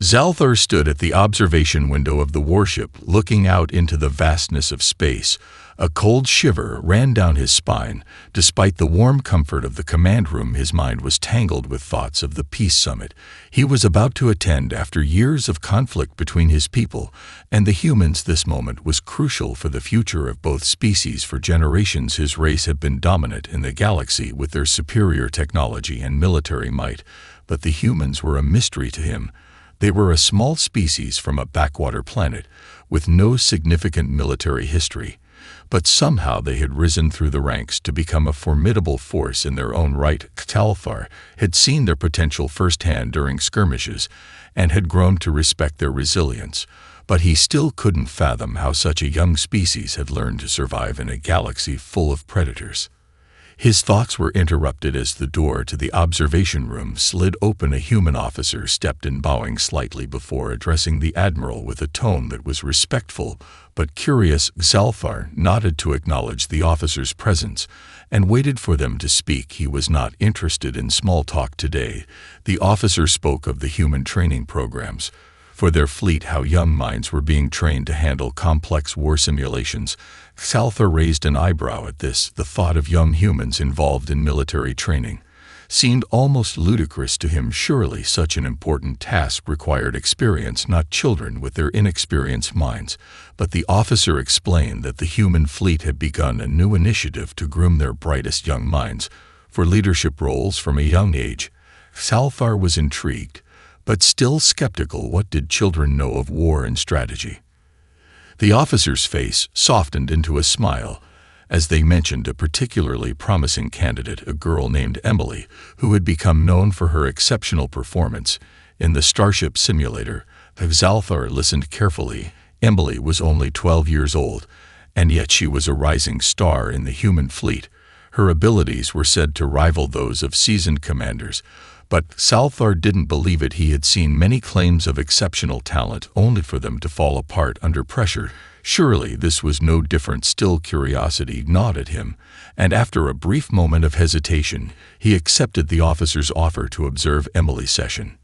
Zalthar stood at the observation window of the warship, looking out into the vastness of space. A cold shiver ran down his spine. Despite the warm comfort of the command room, his mind was tangled with thoughts of the peace summit he was about to attend after years of conflict between his people and the humans. This moment was crucial for the future of both species. For generations, his race had been dominant in the galaxy with their superior technology and military might, but the humans were a mystery to him. They were a small species from a backwater planet with no significant military history, but somehow they had risen through the ranks to become a formidable force in their own right. Zalthar had seen their potential firsthand during skirmishes and had grown to respect their resilience, but he still couldn't fathom how such a young species had learned to survive in a galaxy full of predators. His thoughts were interrupted as the door to the observation room slid open. A human officer stepped in, bowing slightly before addressing the Admiral with a tone that was respectful but curious. Zalthar nodded to acknowledge the officer's presence and waited for them to speak. He was not interested in small talk today. The officer spoke of the human training programs for their fleet, how young minds were being trained to handle complex war simulations. Zalthar raised an eyebrow at this. The thought of young humans involved in military training seemed almost ludicrous to him. Surely such an important task required experience, not children with their inexperienced minds. But the officer explained that the human fleet had begun a new initiative to groom their brightest young minds for leadership roles from a young age. Zalthar was intrigued, but still skeptical. What did children know of war and strategy? The officer's face softened into a smile as they mentioned a particularly promising candidate, a girl named Emily, who had become known for her exceptional performance in the Starship simulator. Zalthar listened carefully. Emily was only 12 years old, and yet she was a rising star in the human fleet. Her abilities were said to rival those of seasoned commanders, but Zalthar didn't believe it. He had seen many claims of exceptional talent only for them to fall apart under pressure. Surely this was no different. Still, curiosity gnawed at him, and after a brief moment of hesitation, he accepted the officer's offer to observe Emily's session.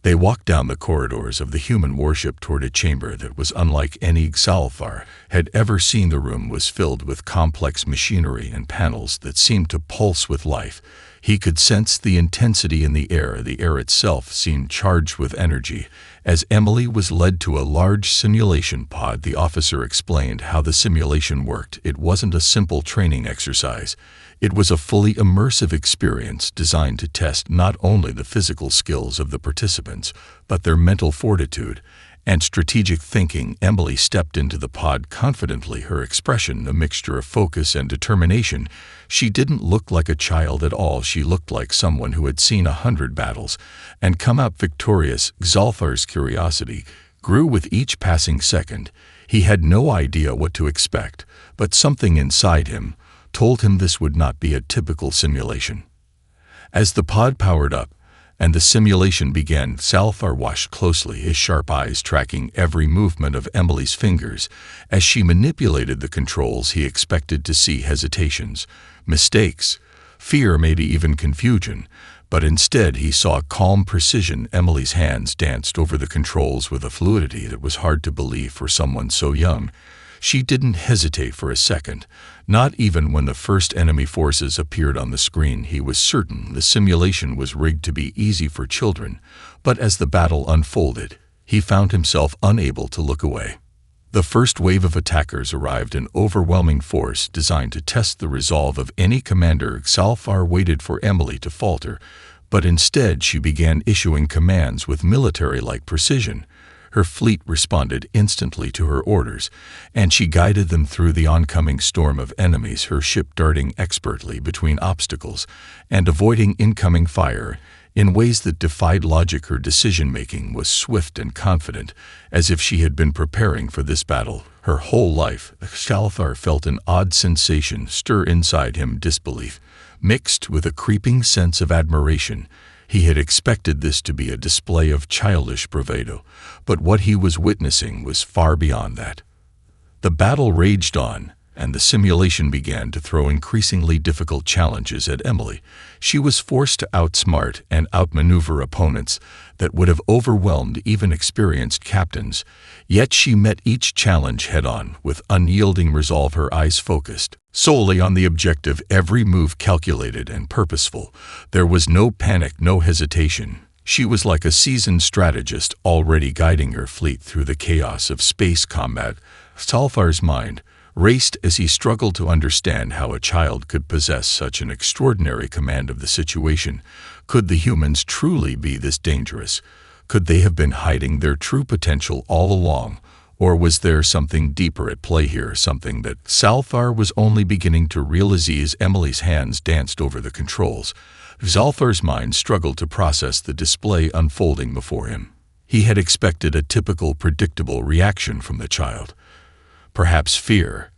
They walked down the corridors of the human warship toward a chamber that was unlike any Zalthar had ever seen. The room was filled with complex machinery and panels that seemed to pulse with life. He could sense the intensity in the air. The air itself seemed charged with energy. As Emily was led to a large simulation pod, the officer explained how the simulation worked. It wasn't a simple training exercise. It was a fully immersive experience designed to test not only the physical skills of the participants, but their mental fortitude and strategic thinking. Emily stepped into the pod confidently, her expression a mixture of focus and determination. She didn't look like a child at all. She looked like someone who had seen 100 battles and come out victorious. Zalthar's curiosity grew with each passing second. He had no idea what to expect, but something inside him told him this would not be a typical simulation. As the pod powered up and the simulation began, Zalthar watched closely, his sharp eyes tracking every movement of Emily's fingers. As she manipulated the controls, he expected to see hesitations, mistakes, fear, maybe even confusion, but instead he saw calm precision. Emily's hands danced over the controls with a fluidity that was hard to believe for someone so young. She didn't hesitate for a second, not even when the first enemy forces appeared on the screen. He was certain the simulation was rigged to be easy for children, but as the battle unfolded, he found himself unable to look away. The first wave of attackers arrived, an overwhelming force designed to test the resolve of any commander. Zalthar waited for Emily to falter, but instead she began issuing commands with military-like precision. Her fleet responded instantly to her orders, and she guided them through the oncoming storm of enemies, her ship darting expertly between obstacles and avoiding incoming fire in ways that defied logic. Her decision-making was swift and confident, as if she had been preparing for this battle her whole life. Zalthar felt an odd sensation stir inside him, disbelief, mixed with a creeping sense of admiration. He had expected this to be a display of childish bravado, but what he was witnessing was far beyond that. The battle raged on, and the simulation began to throw increasingly difficult challenges at Emily. She was forced to outsmart and outmaneuver opponents that would have overwhelmed even experienced captains, yet she met each challenge head-on with unyielding resolve, her eyes focused solely on the objective, every move calculated and purposeful. There was no panic, no hesitation. She was like a seasoned strategist already guiding her fleet through the chaos of space combat. Zalfar's mind raced as he struggled to understand how a child could possess such an extraordinary command of the situation. Could the humans truly be this dangerous? Could they have been hiding their true potential all along? Or was there something deeper at play here, something that Zalfar was only beginning to realize as Emily's hands danced over the controls? Zalfar's mind struggled to process the display unfolding before him. He had expected a typical, predictable reaction from the child. Perhaps fear,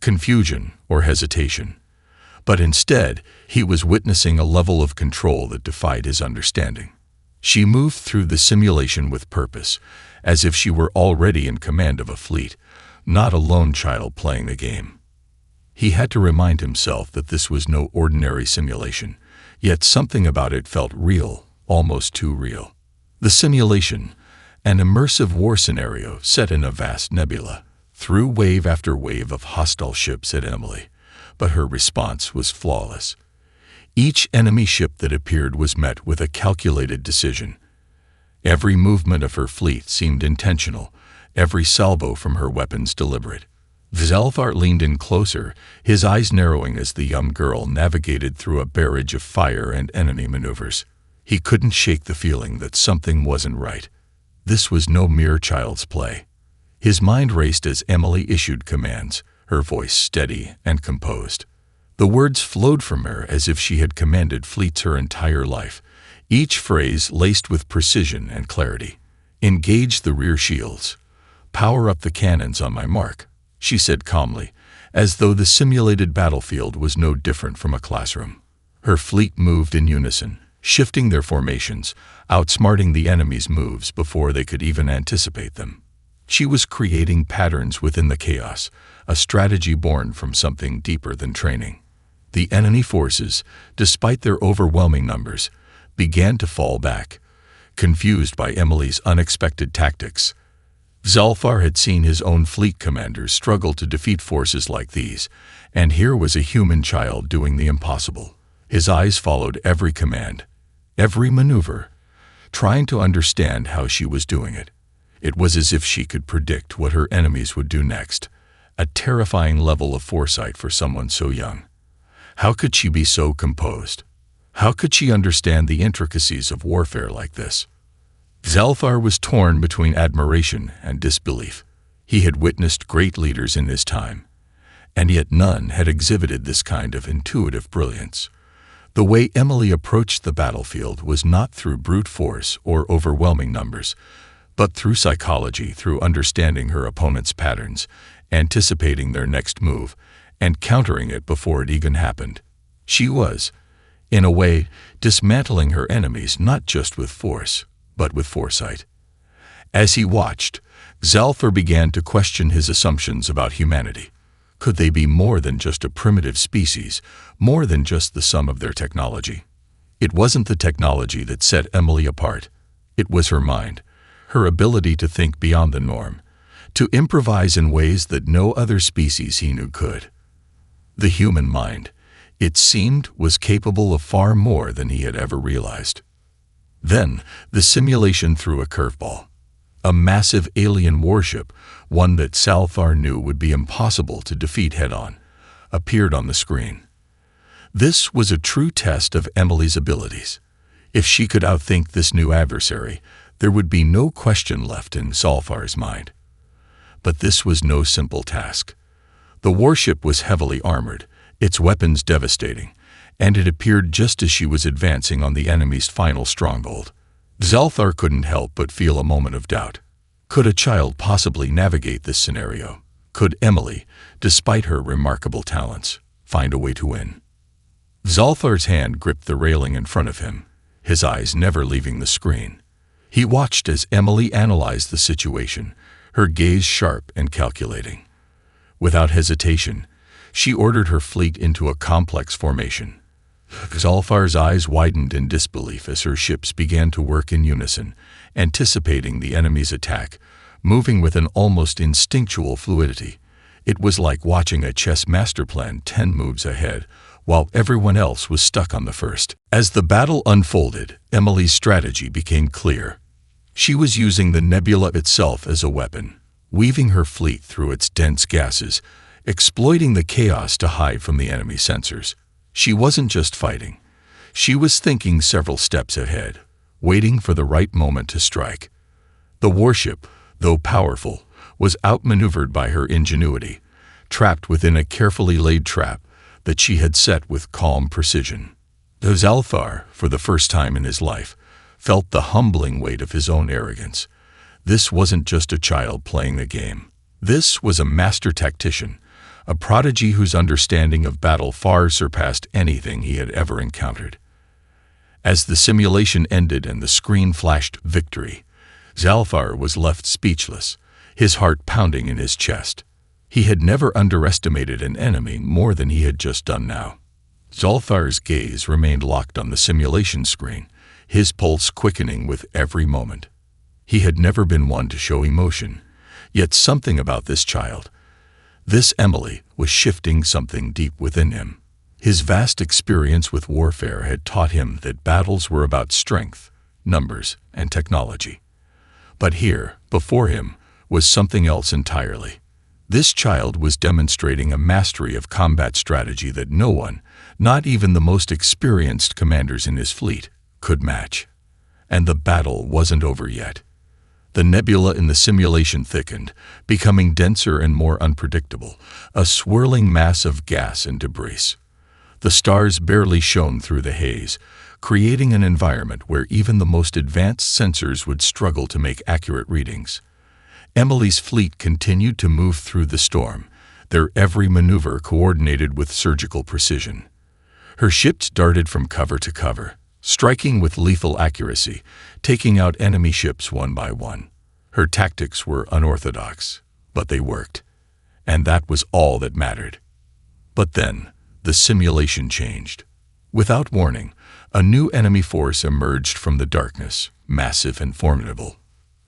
confusion, or hesitation. But instead, he was witnessing a level of control that defied his understanding. She moved through the simulation with purpose, as if she were already in command of a fleet, not a lone child playing the game. He had to remind himself that this was no ordinary simulation, yet something about it felt real, almost too real. The simulation, an immersive war scenario set in a vast nebula, threw wave after wave of hostile ships at Emily, but her response was flawless. Each enemy ship that appeared was met with a calculated decision. Every movement of her fleet seemed intentional, every salvo from her weapons deliberate. Zalfar leaned in closer, his eyes narrowing as the young girl navigated through a barrage of fire and enemy maneuvers. He couldn't shake the feeling that something wasn't right. This was no mere child's play. His mind raced as Emily issued commands, her voice steady and composed. The words flowed from her as if she had commanded fleets her entire life, each phrase laced with precision and clarity. "Engage the rear shields. Power up the cannons on my mark," she said calmly, as though the simulated battlefield was no different from a classroom. Her fleet moved in unison, shifting their formations, outsmarting the enemy's moves before they could even anticipate them. She was creating patterns within the chaos, a strategy born from something deeper than training. The enemy forces, despite their overwhelming numbers, began to fall back, confused by Emily's unexpected tactics. Zalfar had seen his own fleet commanders struggle to defeat forces like these, and here was a human child doing the impossible. His eyes followed every command, every maneuver, trying to understand how she was doing it. It was as if she could predict what her enemies would do next, a terrifying level of foresight for someone so young. How could she be so composed? How could she understand the intricacies of warfare like this? Zalfar was torn between admiration and disbelief. He had witnessed great leaders in his time, and yet none had exhibited this kind of intuitive brilliance. The way Emily approached the battlefield was not through brute force or overwhelming numbers, but through psychology, through understanding her opponent's patterns, anticipating their next move, and countering it before it even happened. She was, in a way, dismantling her enemies not just with force, but with foresight. As he watched, Zalfar began to question his assumptions about humanity. Could they be more than just a primitive species, more than just the sum of their technology? It wasn't the technology that set Emily apart. It was her mind, her ability to think beyond the norm, to improvise in ways that no other species he knew could. The human mind, it seemed, was capable of far more than he had ever realized. Then, the simulation threw a curveball. A massive alien warship, one that Zalfar knew would be impossible to defeat head-on, appeared on the screen. This was a true test of Emily's abilities. If she could outthink this new adversary, there would be no question left in Zalfar's mind. But this was no simple task. The warship was heavily armored, its weapons devastating, and it appeared just as she was advancing on the enemy's final stronghold. Zalfar couldn't help but feel a moment of doubt. Could a child possibly navigate this scenario? Could Emily, despite her remarkable talents, find a way to win? Zalfar's hand gripped the railing in front of him, his eyes never leaving the screen. He watched as Emily analyzed the situation, her gaze sharp and calculating. Without hesitation, She ordered her fleet into a complex formation. Zalfar's eyes widened in disbelief as her ships began to work in unison, anticipating the enemy's attack, moving with an almost instinctual fluidity. It was like watching a chess master plan 10 moves ahead, while everyone else was stuck on the first. As the battle unfolded, Emily's strategy became clear. She was using the nebula itself as a weapon, weaving her fleet through its dense gases, exploiting the chaos to hide from the enemy sensors. She wasn't just fighting. She was thinking several steps ahead, waiting for the right moment to strike. The warship, though powerful, was outmaneuvered by her ingenuity, trapped within a carefully laid trap that she had set with calm precision. Zalfar, for the first time in his life, felt the humbling weight of his own arrogance. This wasn't just a child playing the game. This was a master tactician, a prodigy whose understanding of battle far surpassed anything he had ever encountered. As the simulation ended and the screen flashed victory, Zalfar was left speechless, his heart pounding in his chest. He had never underestimated an enemy more than he had just done now. Zalfar's gaze remained locked on the simulation screen, his pulse quickening with every moment. He had never been one to show emotion, yet something about this child, this Emily, was shifting something deep within him. His vast experience with warfare had taught him that battles were about strength, numbers, and technology. But here, before him, was something else entirely. This child was demonstrating a mastery of combat strategy that no one, not even the most experienced commanders in his fleet, could match. And the battle wasn't over yet. The nebula in the simulation thickened, becoming denser and more unpredictable, a swirling mass of gas and debris. The stars barely shone through the haze, creating an environment where even the most advanced sensors would struggle to make accurate readings. Emily's fleet continued to move through the storm, their every maneuver coordinated with surgical precision. Her ships darted from cover to cover, striking with lethal accuracy, taking out enemy ships one by one. Her tactics were unorthodox, but they worked. And that was all that mattered. But then, the simulation changed. Without warning, a new enemy force emerged from the darkness, massive and formidable.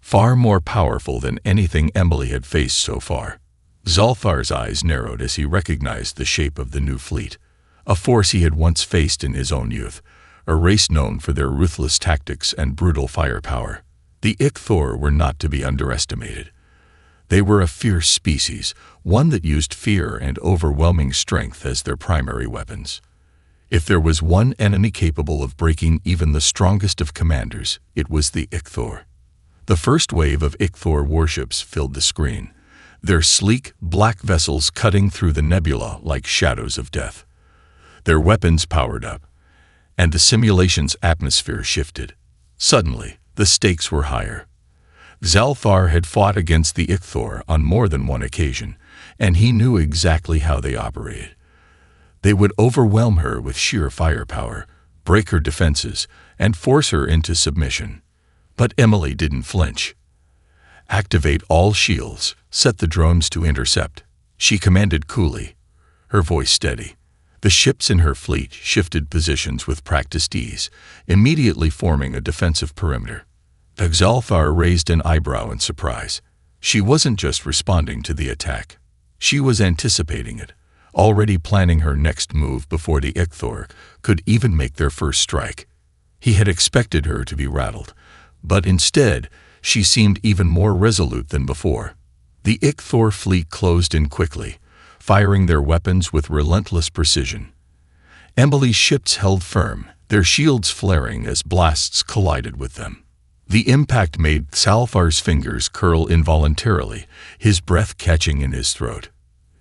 Far more powerful than anything Emily had faced so far. Zalfar's eyes narrowed as he recognized the shape of the new fleet, a force he had once faced in his own youth, a race known for their ruthless tactics and brutal firepower. The Ichthor were not to be underestimated. They were a fierce species, one that used fear and overwhelming strength as their primary weapons. If there was one enemy capable of breaking even the strongest of commanders, it was the Ichthor. The first wave of Ichthor warships filled the screen, their sleek, black vessels cutting through the nebula like shadows of death. Their weapons powered up, and the simulation's atmosphere shifted. Suddenly, the stakes were higher. Zalfar had fought against the Ichthor on more than one occasion, and he knew exactly how they operated. They would overwhelm her with sheer firepower, break her defenses, and force her into submission. But Emily didn't flinch. "Activate all shields, set the drones to intercept," she commanded coolly, her voice steady. The ships in her fleet shifted positions with practiced ease, immediately forming a defensive perimeter. Zalfar raised an eyebrow in surprise. She wasn't just responding to the attack. She was anticipating it, already planning her next move before the Ichthor could even make their first strike. He had expected her to be rattled, but instead, she seemed even more resolute than before. The Ichthor fleet closed in quickly, firing their weapons with relentless precision. Emily's ships held firm, their shields flaring as blasts collided with them. The impact made Zalfar's fingers curl involuntarily, his breath catching in his throat.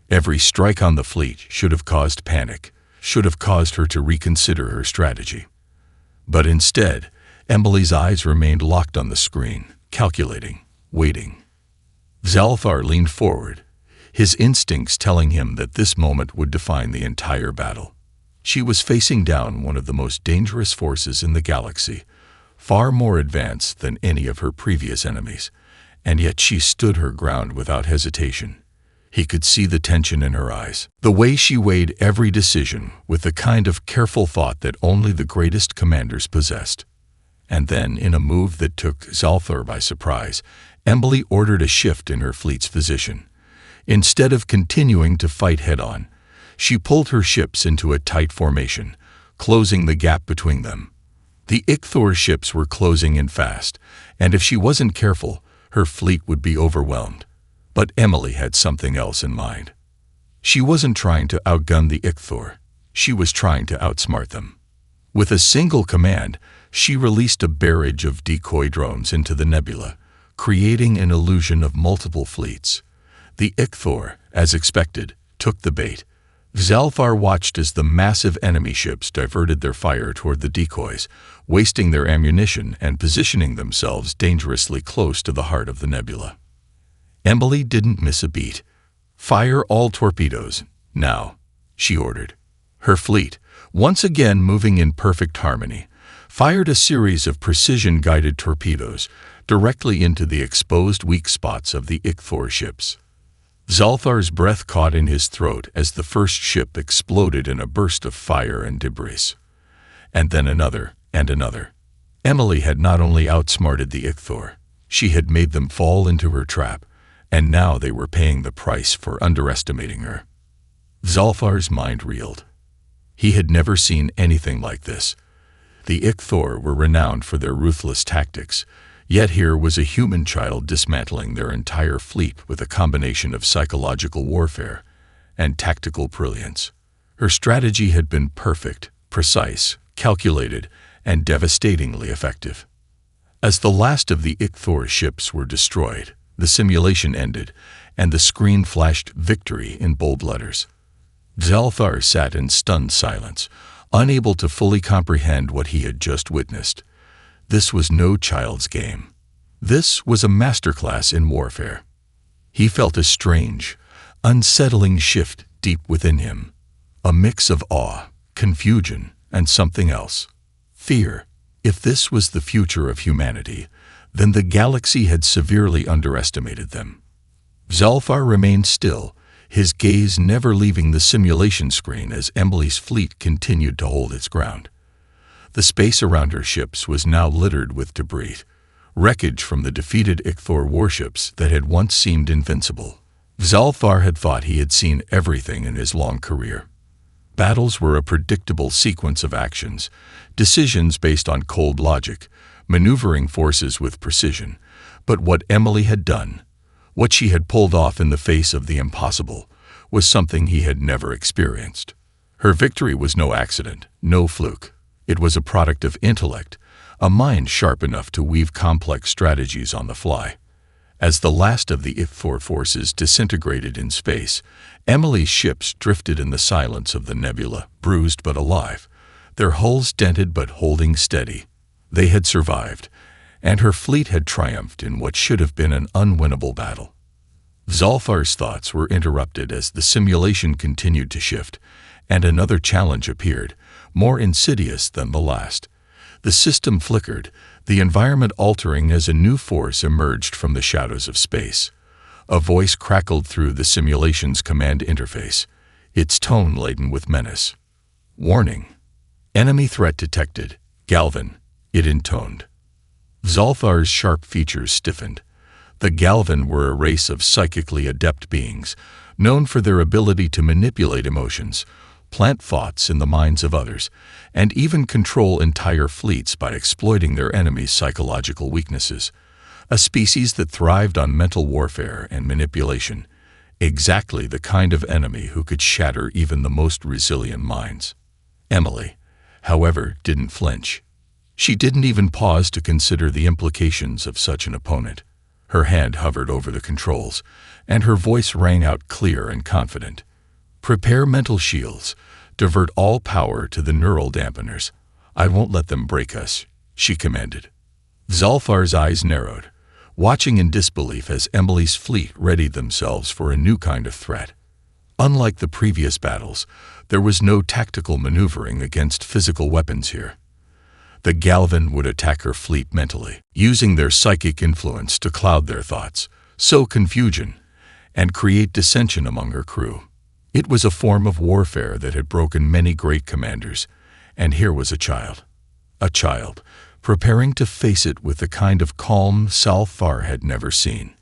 Every strike on the fleet should have caused panic, should have caused her to reconsider her strategy. But instead, Emily's eyes remained locked on the screen, calculating, waiting. Zalfar leaned forward, his instincts telling him that this moment would define the entire battle. She was facing down one of the most dangerous forces in the galaxy, far more advanced than any of her previous enemies, and yet she stood her ground without hesitation. He could see the tension in her eyes, the way she weighed every decision with the kind of careful thought that only the greatest commanders possessed. And then, in a move that took Zalthar by surprise, Emily ordered a shift in her fleet's position. Instead of continuing to fight head-on, she pulled her ships into a tight formation, closing the gap between them. The Ichthor ships were closing in fast, and if she wasn't careful, her fleet would be overwhelmed. But Emily had something else in mind. She wasn't trying to outgun the Ichthor. She was trying to outsmart them. With a single command, she released a barrage of decoy drones into the nebula, creating an illusion of multiple fleets. The Ichthor, as expected, took the bait. Zalthar watched as the massive enemy ships diverted their fire toward the decoys, wasting their ammunition and positioning themselves dangerously close to the heart of the nebula. Emily didn't miss a beat. "Fire all torpedoes, now," she ordered. Her fleet, once again moving in perfect harmony, fired a series of precision-guided torpedoes directly into the exposed weak spots of the Ichthor ships. Zalthar's breath caught in his throat as the first ship exploded in a burst of fire and debris. And then another, and another. Emily had not only outsmarted the Ichthor, she had made them fall into her trap, and now they were paying the price for underestimating her. Zalthar's mind reeled. He had never seen anything like this. The Ichthor were renowned for their ruthless tactics, yet here was a human child dismantling their entire fleet with a combination of psychological warfare and tactical brilliance. Her strategy had been perfect, precise, calculated, and devastatingly effective. As the last of the Ichthor ships were destroyed, the simulation ended, and the screen flashed victory in bold letters. Zalthar sat in stunned silence, unable to fully comprehend what he had just witnessed. This was no child's game. This was a masterclass in warfare. He felt a strange, unsettling shift deep within him, a mix of awe, confusion, and something else. Fear. If this was the future of humanity, then the galaxy had severely underestimated them. Zalthar remained still, his gaze never leaving the simulation screen as Emily's fleet continued to hold its ground. The space around her ships was now littered with debris, wreckage from the defeated Ichthor warships that had once seemed invincible. Zalthar had thought he had seen everything in his long career. Battles were a predictable sequence of actions, decisions based on cold logic, maneuvering forces with precision. But what Emily had done, what she had pulled off in the face of the impossible, was something he had never experienced. Her victory was no accident, no fluke. It was a product of intellect, a mind sharp enough to weave complex strategies on the fly. As the last of the Ichthor forces disintegrated in space, Emily's ships drifted in the silence of the nebula, bruised but alive, their hulls dented but holding steady. They had survived, and her fleet had triumphed in what should have been an unwinnable battle. Zalthar's thoughts were interrupted as the simulation continued to shift, and another challenge appeared, more insidious than the last. The system flickered, the environment altering as a new force emerged from the shadows of space. A voice crackled through the simulation's command interface, its tone laden with menace. "Warning. Enemy threat detected. Galvan," it intoned. Zalthar's sharp features stiffened. The Galvan were a race of psychically adept beings, known for their ability to manipulate emotions, plant thoughts in the minds of others, and even control entire fleets by exploiting their enemies' psychological weaknesses. A species that thrived on mental warfare and manipulation, exactly the kind of enemy who could shatter even the most resilient minds. Emily, however, didn't flinch. She didn't even pause to consider the implications of such an opponent. Her hand hovered over the controls, and her voice rang out clear and confident. "Prepare mental shields. Divert all power to the neural dampeners. I won't let them break us," she commanded. Zalthar's eyes narrowed, watching in disbelief as Emily's fleet readied themselves for a new kind of threat. Unlike the previous battles, there was no tactical maneuvering against physical weapons here. The Galvan would attack her fleet mentally, using their psychic influence to cloud their thoughts, sow confusion, and create dissension among her crew. It was a form of warfare that had broken many great commanders, and here was a child, preparing to face it with the kind of calm Zalthar had never seen.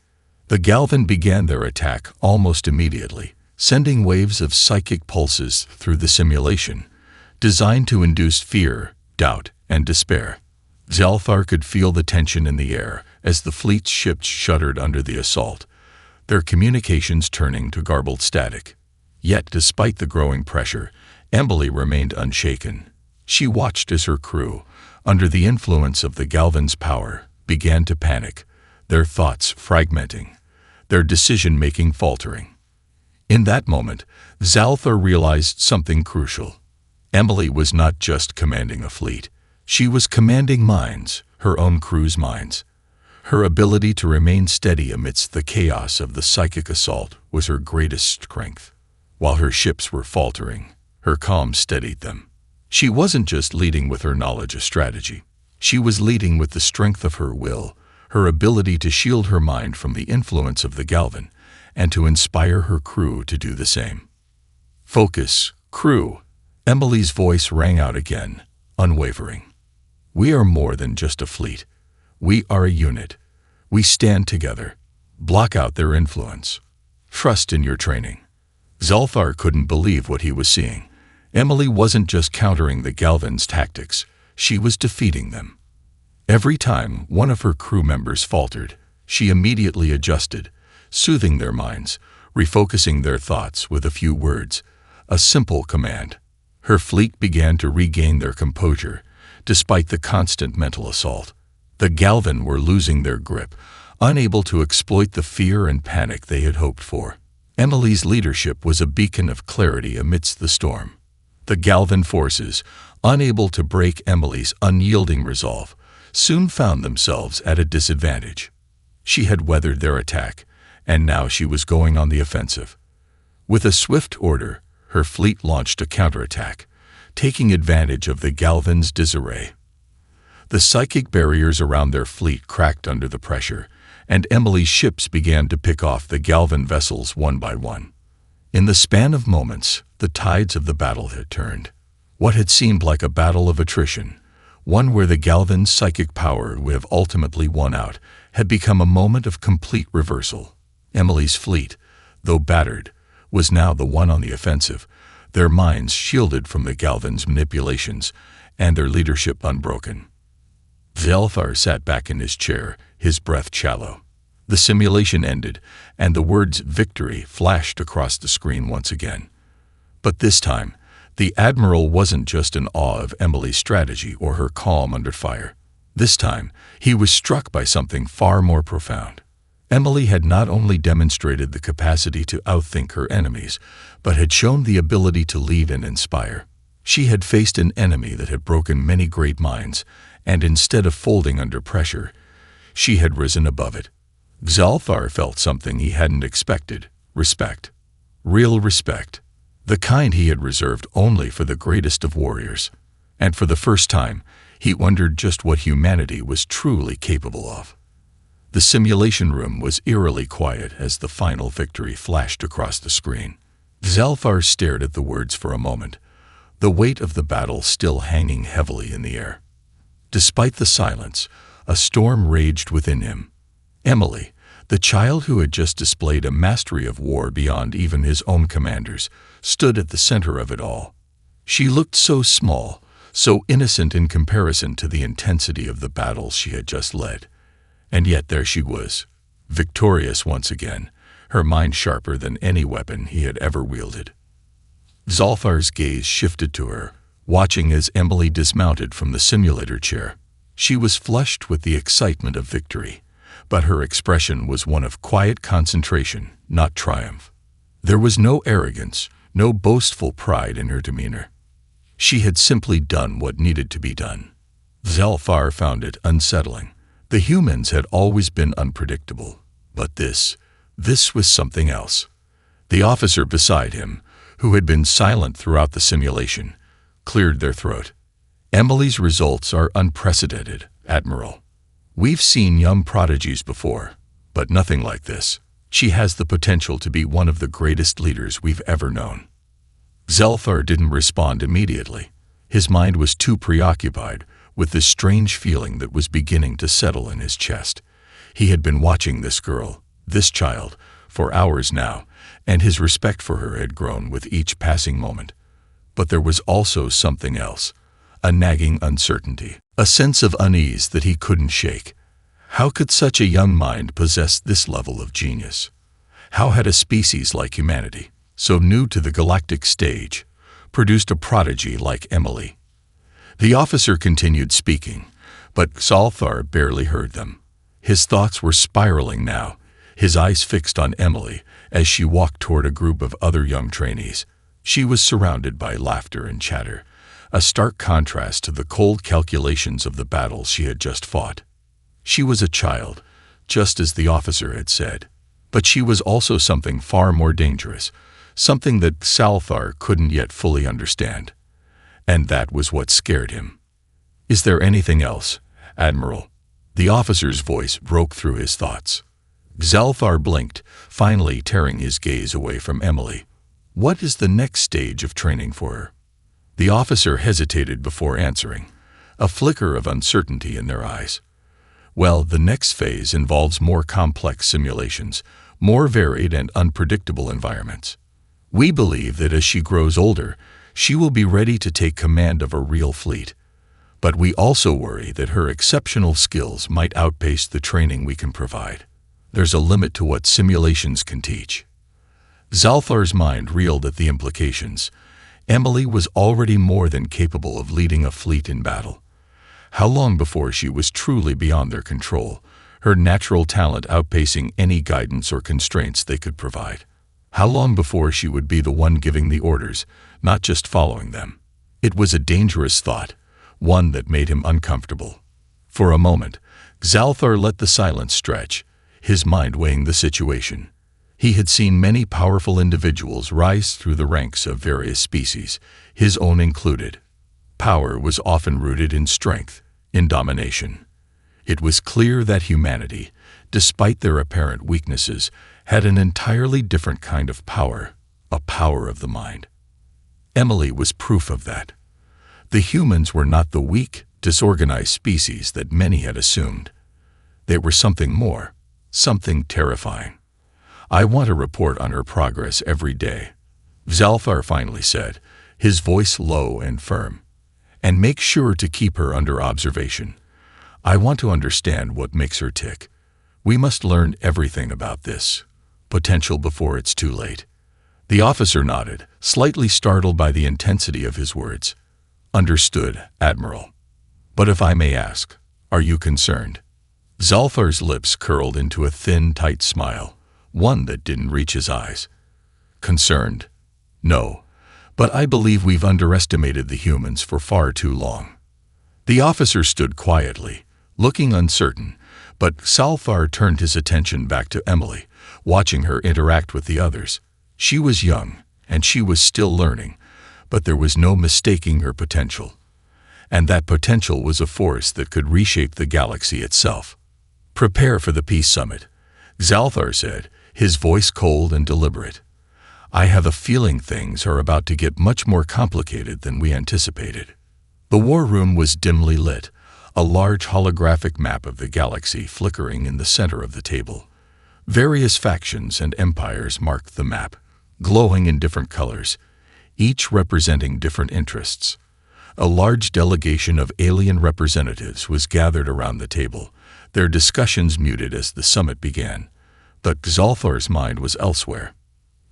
The Galvan began their attack almost immediately, sending waves of psychic pulses through the simulation, designed to induce fear, doubt, and despair. Zalthar could feel the tension in the air as the fleet's ships shuddered under the assault, their communications turning to garbled static. Yet, despite the growing pressure, Emily remained unshaken. She watched as her crew, under the influence of the Galvan's power, began to panic, their thoughts fragmenting, their decision-making faltering. In that moment, Zalthar realized something crucial. Emily was not just commanding a fleet. She was commanding minds, her own crew's minds. Her ability to remain steady amidst the chaos of the psychic assault was her greatest strength. While her ships were faltering, her calm steadied them. She wasn't just leading with her knowledge of strategy. She was leading with the strength of her will, her ability to shield her mind from the influence of the Galvan, and to inspire her crew to do the same. Focus, crew. Emily's voice rang out again, unwavering. We are more than just a fleet. We are a unit. We stand together. Block out their influence. Trust in your training. Zalthar couldn't believe what he was seeing. Emily wasn't just countering the Galvan's tactics, she was defeating them. Every time one of her crew members faltered, she immediately adjusted, soothing their minds, refocusing their thoughts with a few words, a simple command. Her fleet began to regain their composure, despite the constant mental assault. The Galvan were losing their grip, unable to exploit the fear and panic they had hoped for. Emily's leadership was a beacon of clarity amidst the storm. The Galvan forces, unable to break Emily's unyielding resolve, soon found themselves at a disadvantage. She had weathered their attack, and now she was going on the offensive. With a swift order, her fleet launched a counterattack, taking advantage of the Galvan's disarray. The psychic barriers around their fleet cracked under the pressure, and Emily's ships began to pick off the Galvan vessels one by one. In the span of moments, the tides of the battle had turned. What had seemed like a battle of attrition, one where the Galvan's psychic power would have ultimately won out, had become a moment of complete reversal. Emily's fleet, though battered, was now the one on the offensive, their minds shielded from the Galvan's manipulations, and their leadership unbroken. Zalthar sat back in his chair, his breath shallow. The simulation ended, and the words "victory" flashed across the screen once again. But this time, the Admiral wasn't just in awe of Emily's strategy or her calm under fire. This time, he was struck by something far more profound. Emily had not only demonstrated the capacity to outthink her enemies, but had shown the ability to lead and inspire. She had faced an enemy that had broken many great minds, and instead of folding under pressure, she had risen above it. Zalthar felt something he hadn't expected: respect. Real respect. The kind he had reserved only for the greatest of warriors. And for the first time, he wondered just what humanity was truly capable of. The simulation room was eerily quiet as the final victory flashed across the screen. Zalthar stared at the words for a moment, the weight of the battle still hanging heavily in the air. Despite the silence, a storm raged within him. Emily, the child who had just displayed a mastery of war beyond even his own commanders, stood at the center of it all. She looked so small, so innocent in comparison to the intensity of the battles she had just led. And yet there she was, victorious once again, her mind sharper than any weapon he had ever wielded. Zalthar's gaze shifted to her, watching as Emily dismounted from the simulator chair. She was flushed with the excitement of victory, but her expression was one of quiet concentration, not triumph. There was no arrogance, no boastful pride in her demeanor. She had simply done what needed to be done. Zalthar found it unsettling. The humans had always been unpredictable, but this was something else. The officer beside him, who had been silent throughout the simulation, cleared their throat. Emily's results are unprecedented, Admiral. We've seen young prodigies before, but nothing like this. She has the potential to be one of the greatest leaders we've ever known." Zelthar didn't respond immediately. His mind was too preoccupied with this strange feeling that was beginning to settle in his chest. He had been watching this girl, this child, for hours now, and his respect for her had grown with each passing moment. But there was also something else, a nagging uncertainty, a sense of unease that he couldn't shake. How could such a young mind possess this level of genius? How had a species like humanity, so new to the galactic stage, produced a prodigy like Emily? The officer continued speaking, but Zelthar barely heard them. His thoughts were spiraling now, his eyes fixed on Emily as she walked toward a group of other young trainees. She was surrounded by laughter and chatter, a stark contrast to the cold calculations of the battle she had just fought. She was a child, just as the officer had said, but she was also something far more dangerous, something that Zelthar couldn't yet fully understand. And that was what scared him. "Is there anything else, Admiral?" The officer's voice broke through his thoughts. Zelthar blinked, finally tearing his gaze away from Emily. "What is the next stage of training for her?" The officer hesitated before answering, a flicker of uncertainty in their eyes. "Well, the next phase involves more complex simulations, more varied and unpredictable environments. We believe that as she grows older, she will be ready to take command of a real fleet. But we also worry that her exceptional skills might outpace the training we can provide. There's a limit to what simulations can teach." Zelthar's mind reeled at the implications. Emily was already more than capable of leading a fleet in battle. How long before she was truly beyond their control, her natural talent outpacing any guidance or constraints they could provide? How long before she would be the one giving the orders, not just following them? It was a dangerous thought, one that made him uncomfortable. For a moment, Zelthar let the silence stretch, his mind weighing the situation. He had seen many powerful individuals rise through the ranks of various species, his own included. Power was often rooted in strength, in domination. It was clear that humanity, despite their apparent weaknesses, had an entirely different kind of power, a power of the mind. Emily was proof of that. The humans were not the weak, disorganized species that many had assumed. They were something more, something terrifying. "I want a report on her progress every day," Zelthar finally said, his voice low and firm. "And make sure to keep her under observation. I want to understand what makes her tick. We must learn everything about this potential before it's too late." The officer nodded, slightly startled by the intensity of his words. "Understood, Admiral. But if I may ask, are you concerned?" Zelthar's lips curled into a thin, tight smile, one that didn't reach his eyes. "Concerned? No. But I believe we've underestimated the humans for far too long." The officer stood quietly, looking uncertain, but Zelthar turned his attention back to Emily, watching her interact with the others. She was young, and she was still learning, but there was no mistaking her potential. And that potential was a force that could reshape the galaxy itself. "Prepare for the peace summit," Zelthar said, his voice cold and deliberate. "I have a feeling things are about to get much more complicated than we anticipated." The war room was dimly lit, a large holographic map of the galaxy flickering in the center of the table. Various factions and empires marked the map, glowing in different colors, each representing different interests. A large delegation of alien representatives was gathered around the table, their discussions muted as the summit began. But Zelthar's mind was elsewhere.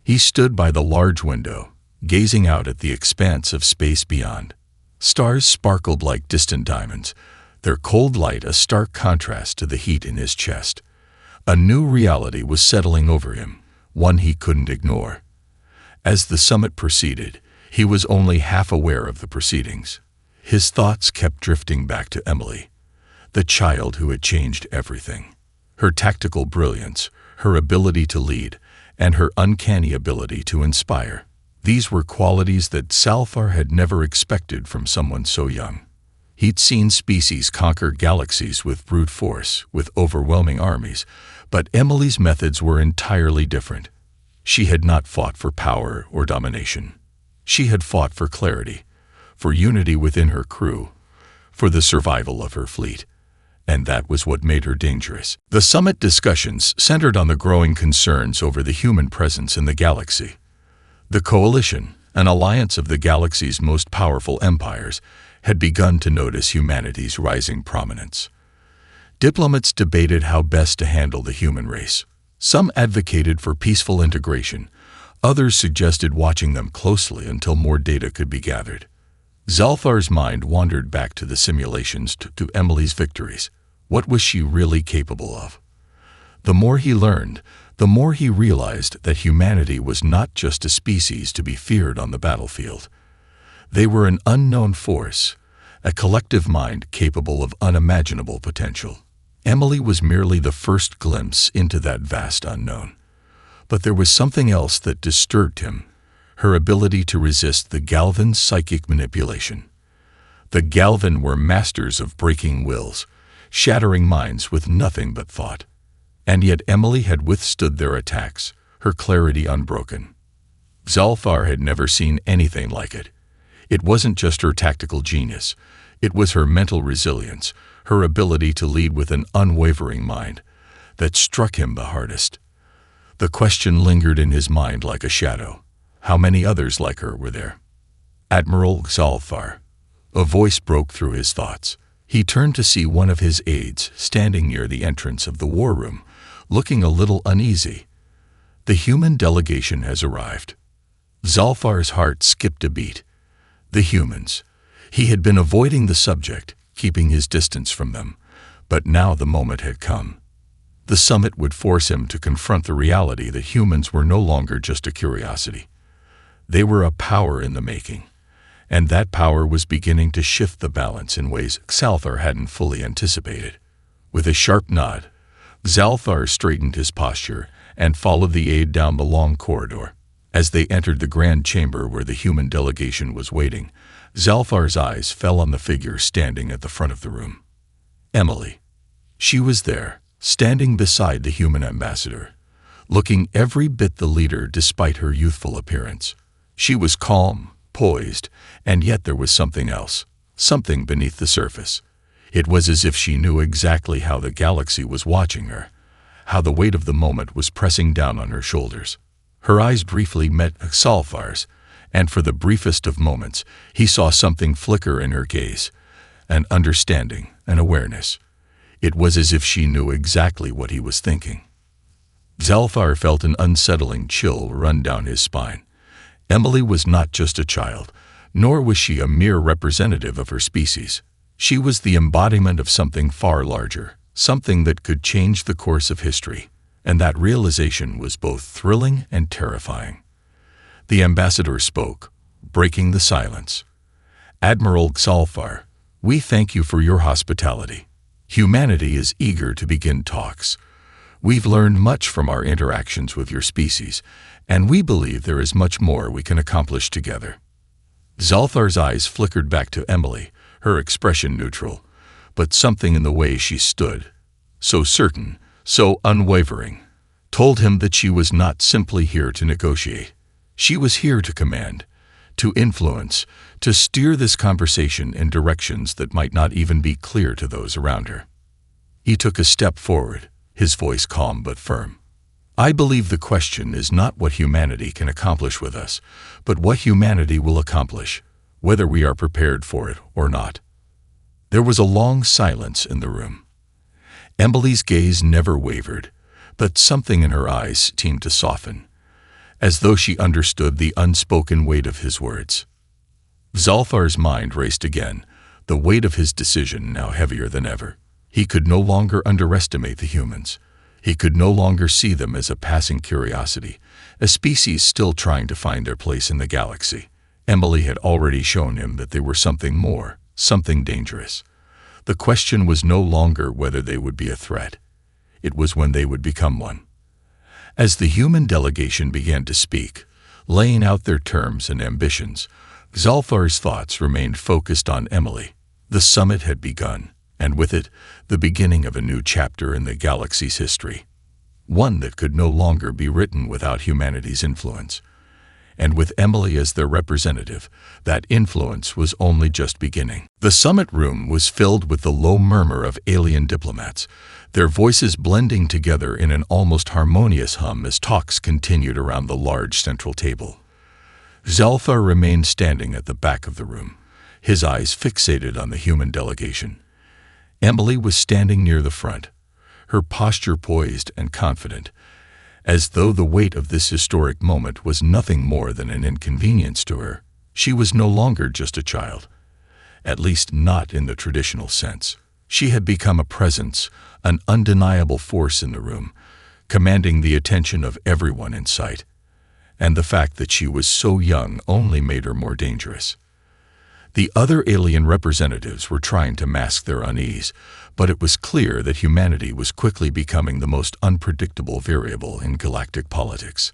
He stood by the large window, gazing out at the expanse of space beyond. Stars sparkled like distant diamonds, their cold light a stark contrast to the heat in his chest. A new reality was settling over him, one he couldn't ignore. As the summit proceeded, he was only half aware of the proceedings. His thoughts kept drifting back to Emily, the child who had changed everything. Her tactical brilliance, her ability to lead, and her uncanny ability to inspire. These were qualities that Zelthar had never expected from someone so young. He'd seen species conquer galaxies with brute force, with overwhelming armies, But Emily's methods were entirely different. She had not fought for power or domination. She had fought for clarity, for unity within her crew, for the survival of her fleet. And that was what made her dangerous. The summit discussions centered on the growing concerns over the human presence in the galaxy. The coalition, an alliance of the galaxy's most powerful empires, had begun to notice humanity's rising prominence. Diplomats debated how best to handle the human race. Some advocated for peaceful integration. Others suggested watching them closely until more data could be gathered. Zalthar's mind wandered back to the simulations, to Emily's victories. What was she really capable of? The more he learned, the more he realized that humanity was not just a species to be feared on the battlefield. They were an unknown force, a collective mind capable of unimaginable potential. Emily was merely the first glimpse into that vast unknown. But there was something else that disturbed him, her ability to resist the Galvan's psychic manipulation. The Galvan were masters of breaking wills, shattering minds with nothing but thought. And yet Emily had withstood their attacks, her clarity unbroken. Zalthar had never seen anything like it. It wasn't just her tactical genius. It was her mental resilience, her ability to lead with an unwavering mind, that struck him the hardest. The question lingered in his mind like a shadow. How many others like her were there? Admiral Zalthar. A voice broke through his thoughts. He turned to see one of his aides standing near the entrance of the war room, looking a little uneasy. The human delegation has arrived. Zalthar's heart skipped a beat. The humans. He had been avoiding the subject, keeping his distance from them, but now the moment had come. The summit would force him to confront the reality that humans were no longer just a curiosity. They were a power in the making, and that power was beginning to shift the balance in ways Zalthar hadn't fully anticipated. With a sharp nod, Zalthar straightened his posture and followed the aide down the long corridor. As they entered the grand chamber where the human delegation was waiting, Zalthar's eyes fell on the figure standing at the front of the room. Emily. She was there, standing beside the human ambassador, looking every bit the leader despite her youthful appearance. She was calm, poised, and yet there was something else, something beneath the surface. It was as if she knew exactly how the galaxy was watching her, how the weight of the moment was pressing down on her shoulders. Her eyes briefly met Zalthar's, and for the briefest of moments, he saw something flicker in her gaze, an understanding, an awareness. It was as if she knew exactly what he was thinking. Zalthar felt an unsettling chill run down his spine. Emily was not just a child, nor was she a mere representative of her species. She was the embodiment of something far larger, something that could change the course of history, and that realization was both thrilling and terrifying. The ambassador spoke, breaking the silence. Admiral Zalthar, we thank you for your hospitality. Humanity is eager to begin talks. We've learned much from our interactions with your species, and we believe there is much more we can accomplish together. Zalthar's eyes flickered back to Emily, her expression neutral, but something in the way she stood, so certain, so unwavering, told him that she was not simply here to negotiate. She was here to command, to influence, to steer this conversation in directions that might not even be clear to those around her. He took a step forward, his voice calm but firm. I believe the question is not what humanity can accomplish with us, but what humanity will accomplish, whether we are prepared for it or not. There was a long silence in the room. Emily's gaze never wavered, but something in her eyes seemed to soften, as though she understood the unspoken weight of his words. Zalthar's mind raced again, the weight of his decision now heavier than ever. He could no longer underestimate the humans. He could no longer see them as a passing curiosity, a species still trying to find their place in the galaxy. Emily had already shown him that they were something more, something dangerous. The question was no longer whether they would be a threat. It was when they would become one. As the human delegation began to speak, laying out their terms and ambitions, Zalthar's thoughts remained focused on Emily. The summit had begun, and with it, the beginning of a new chapter in the galaxy's history. one that could no longer be written without humanity's influence. And with Emily as their representative, that influence was only just beginning. The summit room was filled with the low murmur of alien diplomats, their voices blending together in an almost harmonious hum as talks continued around the large central table. Zalthar remained standing at the back of the room, his eyes fixated on the human delegation. Emily was standing near the front, her posture poised and confident, as though the weight of this historic moment was nothing more than an inconvenience to her. She was no longer just a child, at least not in the traditional sense. She had become a presence, an undeniable force in the room, commanding the attention of everyone in sight. And the fact that she was so young only made her more dangerous. The other alien representatives were trying to mask their unease, but it was clear that humanity was quickly becoming the most unpredictable variable in galactic politics.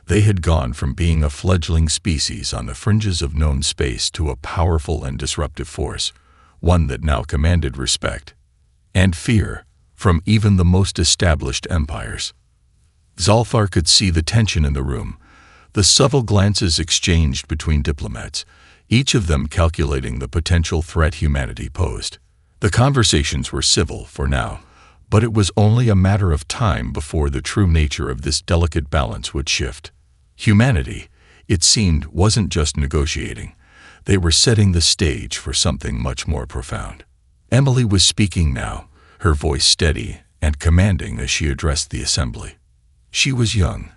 They had gone from being a fledgling species on the fringes of known space to a powerful and disruptive force, one that now commanded respect and fear from even the most established empires. Zalthar could see the tension in the room, the subtle glances exchanged between diplomats, each of them calculating the potential threat humanity posed. The conversations were civil for now, but it was only a matter of time before the true nature of this delicate balance would shift. Humanity, it seemed, wasn't just negotiating. They were setting the stage for something much more profound. Emily was speaking now, her voice steady and commanding as she addressed the assembly. She was young,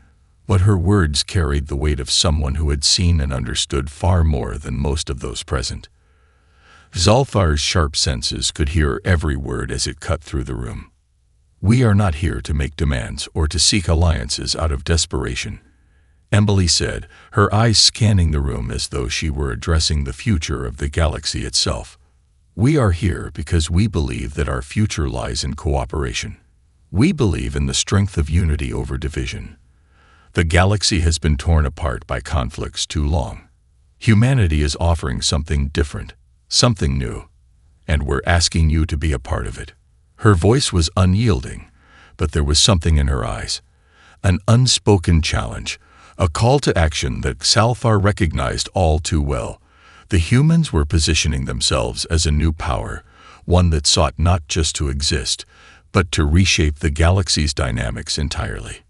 but her words carried the weight of someone who had seen and understood far more than most of those present. Zalthar's sharp senses could hear every word as it cut through the room. "We are not here to make demands or to seek alliances out of desperation," Emily said, her eyes scanning the room as though she were addressing the future of the galaxy itself. "We are here because we believe that our future lies in cooperation. We believe in the strength of unity over division. The galaxy has been torn apart by conflicts too long. Humanity is offering something different, something new, and we're asking you to be a part of it." Her voice was unyielding, but there was something in her eyes, an unspoken challenge, a call to action that Zalthar recognized all too well. The humans were positioning themselves as a new power, one that sought not just to exist, but to reshape the galaxy's dynamics entirely.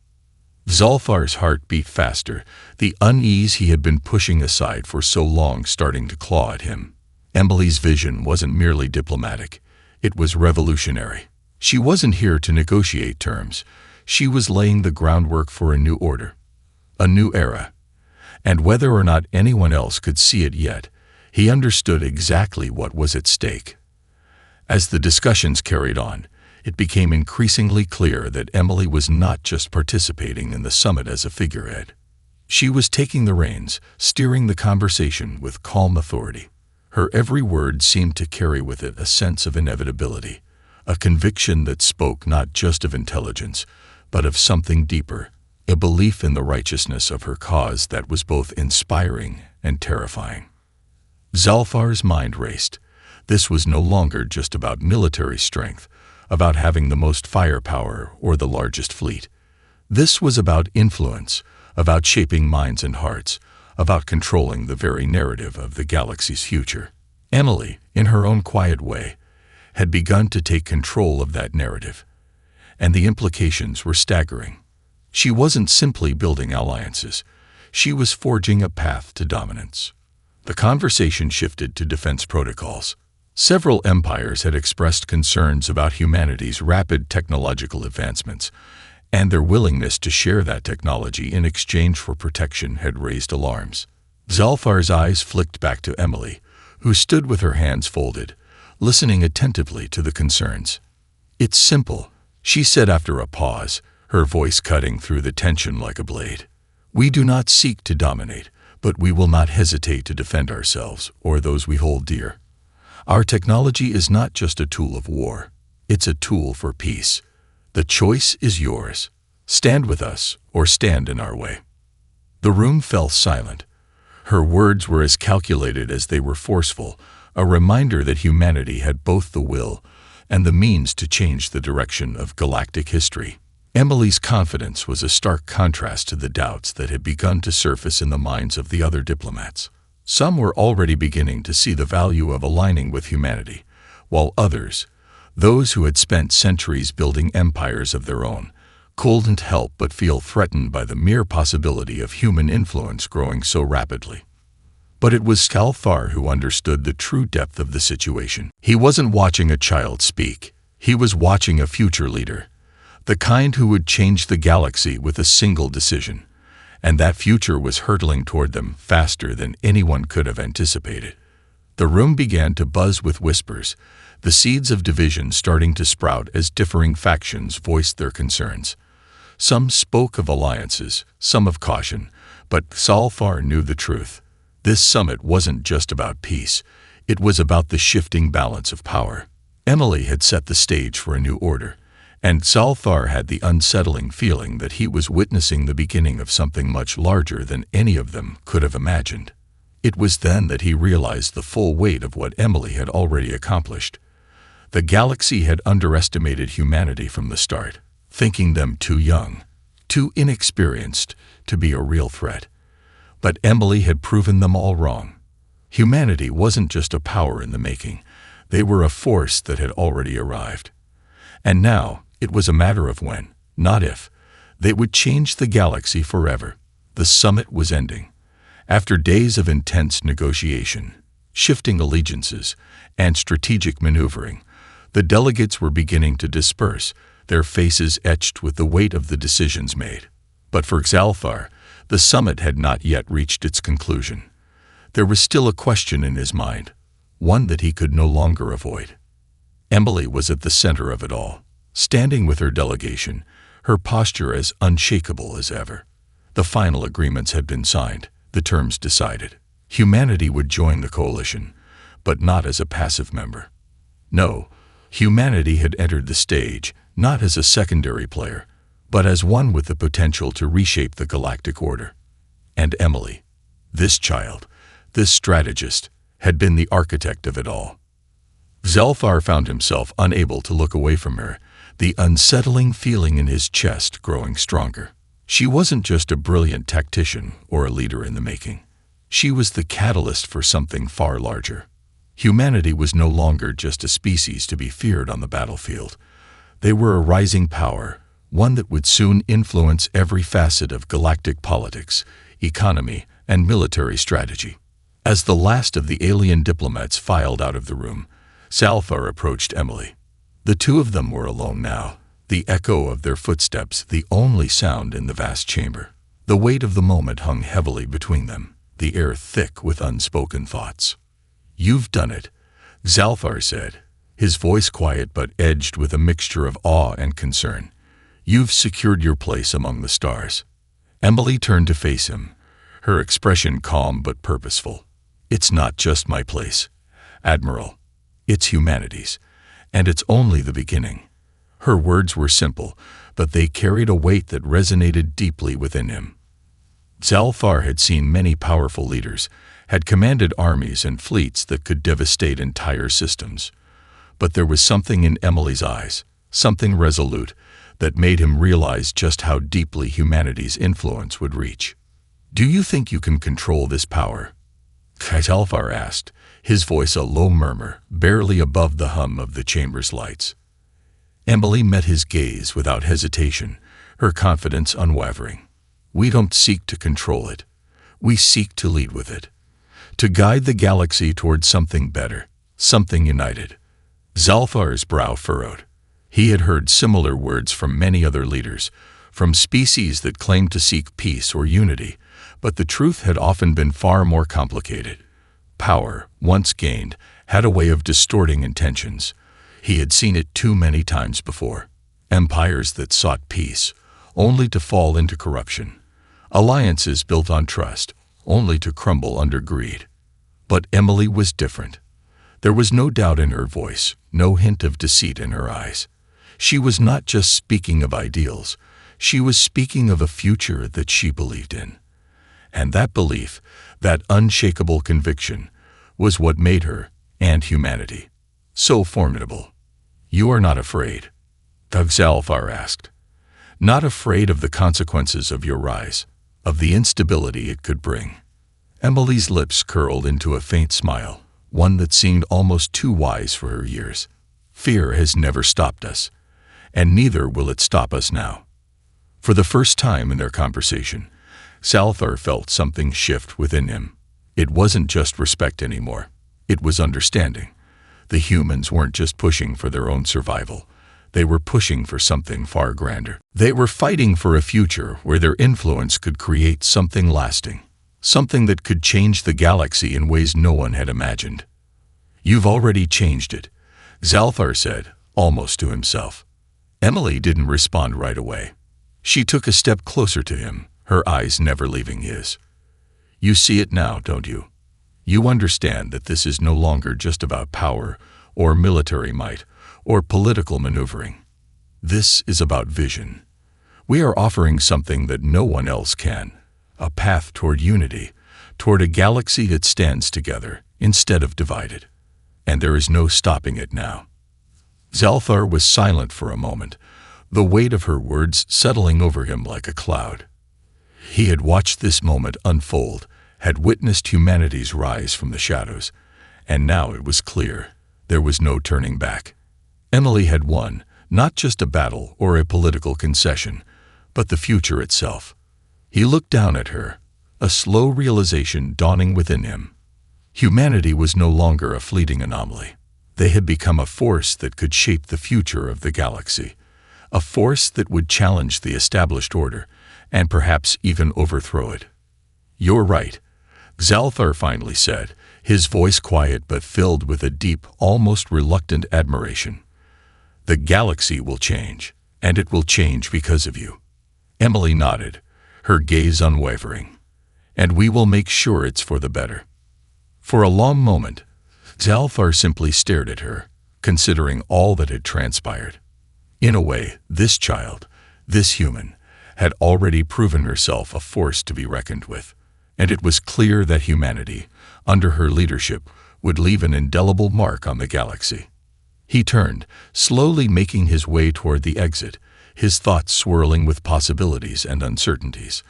Zalthar's heart beat faster, the unease he had been pushing aside for so long starting to claw at him. Emily's vision wasn't merely diplomatic, it was revolutionary. She wasn't here to negotiate terms, she was laying the groundwork for a new order, a new era. And whether or not anyone else could see it yet, he understood exactly what was at stake. As the discussions carried on, it became increasingly clear that Emily was not just participating in the summit as a figurehead. She was taking the reins, steering the conversation with calm authority. Her every word seemed to carry with it a sense of inevitability, a conviction that spoke not just of intelligence, but of something deeper, a belief in the righteousness of her cause that was both inspiring and terrifying. Zalthar's mind raced. This was no longer just about military strength, about having the most firepower or the largest fleet. This was about influence, about shaping minds and hearts, about controlling the very narrative of the galaxy's future. Emily, in her own quiet way, had begun to take control of that narrative, and the implications were staggering. She wasn't simply building alliances, she was forging a path to dominance. The conversation shifted to defense protocols. Several empires had expressed concerns about humanity's rapid technological advancements, and their willingness to share that technology in exchange for protection had raised alarms. Zalthar's eyes flicked back to Emily, who stood with her hands folded, listening attentively to the concerns. "It's simple," she said after a pause, her voice cutting through the tension like a blade. "We do not seek to dominate, but we will not hesitate to defend ourselves or those we hold dear. Our technology is not just a tool of war, it's a tool for peace. The choice is yours. Stand with us or stand in our way." The room fell silent. Her words were as calculated as they were forceful, a reminder that humanity had both the will and the means to change the direction of galactic history. Emily's confidence was a stark contrast to the doubts that had begun to surface in the minds of the other diplomats. Some were already beginning to see the value of aligning with humanity, while others, those who had spent centuries building empires of their own, couldn't help but feel threatened by the mere possibility of human influence growing so rapidly. But it was Salfar who understood the true depth of the situation. He wasn't watching a child speak. He was watching a future leader, the kind who would change the galaxy with a single decision. And that future was hurtling toward them faster than anyone could have anticipated. The room began to buzz with whispers, the seeds of division starting to sprout as differing factions voiced their concerns. Some spoke of alliances, some of caution, but Salfar knew the truth. This summit wasn't just about peace, it was about the shifting balance of power. Emily had set the stage for a new order, and Salfar had the unsettling feeling that he was witnessing the beginning of something much larger than any of them could have imagined. It was then that he realized the full weight of what Emily had already accomplished. The galaxy had underestimated humanity from the start, thinking them too young, too inexperienced to be a real threat. But Emily had proven them all wrong. Humanity wasn't just a power in the making, they were a force that had already arrived. And now, it was a matter of when, not if, they would change the galaxy forever. The summit was ending. After days of intense negotiation, shifting allegiances, and strategic maneuvering, the delegates were beginning to disperse, their faces etched with the weight of the decisions made. But for Salfar, the summit had not yet reached its conclusion. There was still a question in his mind, one that he could no longer avoid. Emily was at the center of it all, standing with her delegation, her posture as unshakable as ever. The final agreements had been signed, the terms decided. Humanity would join the coalition, but not as a passive member. No, humanity had entered the stage, not as a secondary player, but as one with the potential to reshape the galactic order. And Emily, this child, this strategist, had been the architect of it all. Salfar found himself unable to look away from her, the unsettling feeling in his chest growing stronger. She wasn't just a brilliant tactician or a leader in the making. She was the catalyst for something far larger. Humanity was no longer just a species to be feared on the battlefield. They were a rising power, one that would soon influence every facet of galactic politics, economy, and military strategy. As the last of the alien diplomats filed out of the room, Salfar approached Emily. The two of them were alone now, the echo of their footsteps the only sound in the vast chamber. The weight of the moment hung heavily between them, the air thick with unspoken thoughts. "You've done it," Salfar said, his voice quiet but edged with a mixture of awe and concern. "You've secured your place among the stars." Emily turned to face him, her expression calm but purposeful. "It's not just my place, Admiral. It's humanity's, and it's only the beginning." Her words were simple, but they carried a weight that resonated deeply within him. Salfar had seen many powerful leaders, had commanded armies and fleets that could devastate entire systems. But there was something in Emily's eyes, something resolute, that made him realize just how deeply humanity's influence would reach. "Do you think you can control this power?" Salfar asked, his voice a low murmur, barely above the hum of the chamber's lights. Emily met his gaze without hesitation, her confidence unwavering. "We don't seek to control it. We seek to lead with it. To guide the galaxy towards something better, something united." Salfar's brow furrowed. He had heard similar words from many other leaders, from species that claimed to seek peace or unity, but the truth had often been far more complicated. Power, once gained, had a way of distorting intentions. He had seen it too many times before. Empires that sought peace, only to fall into corruption. Alliances built on trust, only to crumble under greed. But Emily was different. There was no doubt in her voice, no hint of deceit in her eyes. She was not just speaking of ideals, she was speaking of a future that she believed in. And that belief, that unshakable conviction, was what made her, and humanity, so formidable. "You are not afraid?" Salfar asked. not afraid of the consequences of your rise, of the instability it could bring. Emily's lips curled into a faint smile, one that seemed almost too wise for her years. Fear has never stopped us, and neither will it stop us now. For the first time in their conversation, Salthar felt something shift within him. It wasn't just respect anymore. It was understanding. The humans weren't just pushing for their own survival. They were pushing for something far grander. They were fighting for a future where their influence could create something lasting, something that could change the galaxy in ways no one had imagined. "You've already changed it," Salthar said, almost to himself. Emily didn't respond right away. She took a step closer to him, her eyes never leaving his. "You see it now, don't you? You understand that this is no longer just about power or military might or political maneuvering. This is about vision. We are offering something that no one else can, a path toward unity, toward a galaxy that stands together instead of divided. And there is no stopping it now." Salthar was silent for a moment, the weight of her words settling over him like a cloud. He had watched this moment unfold, had witnessed humanity's rise from the shadows, and now it was clear. There was no turning back. Emily had won, not just a battle or a political concession, but the future itself. He looked down at her, a slow realization dawning within him. Humanity was no longer a fleeting anomaly. They had become a force that could shape the future of the galaxy, a force that would challenge the established order, and perhaps even overthrow it. "You're right," Salthar finally said, his voice quiet but filled with a deep, almost reluctant admiration. "The galaxy will change, and it will change because of you." Emily nodded, her gaze unwavering. "And we will make sure it's for the better." For a long moment, Salthar simply stared at her, considering all that had transpired. In a way, this child, this human, had already proven herself a force to be reckoned with, and it was clear that humanity, under her leadership, would leave an indelible mark on the galaxy. He turned, slowly making his way toward the exit, his thoughts swirling with possibilities and uncertainties.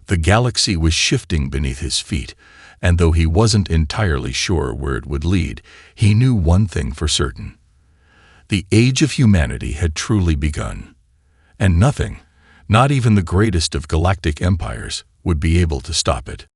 The galaxy was shifting beneath his feet, and though he wasn't entirely sure where it would lead, he knew one thing for certain. The age of humanity had truly begun, and nothing, not even the greatest of galactic empires, would be able to stop it.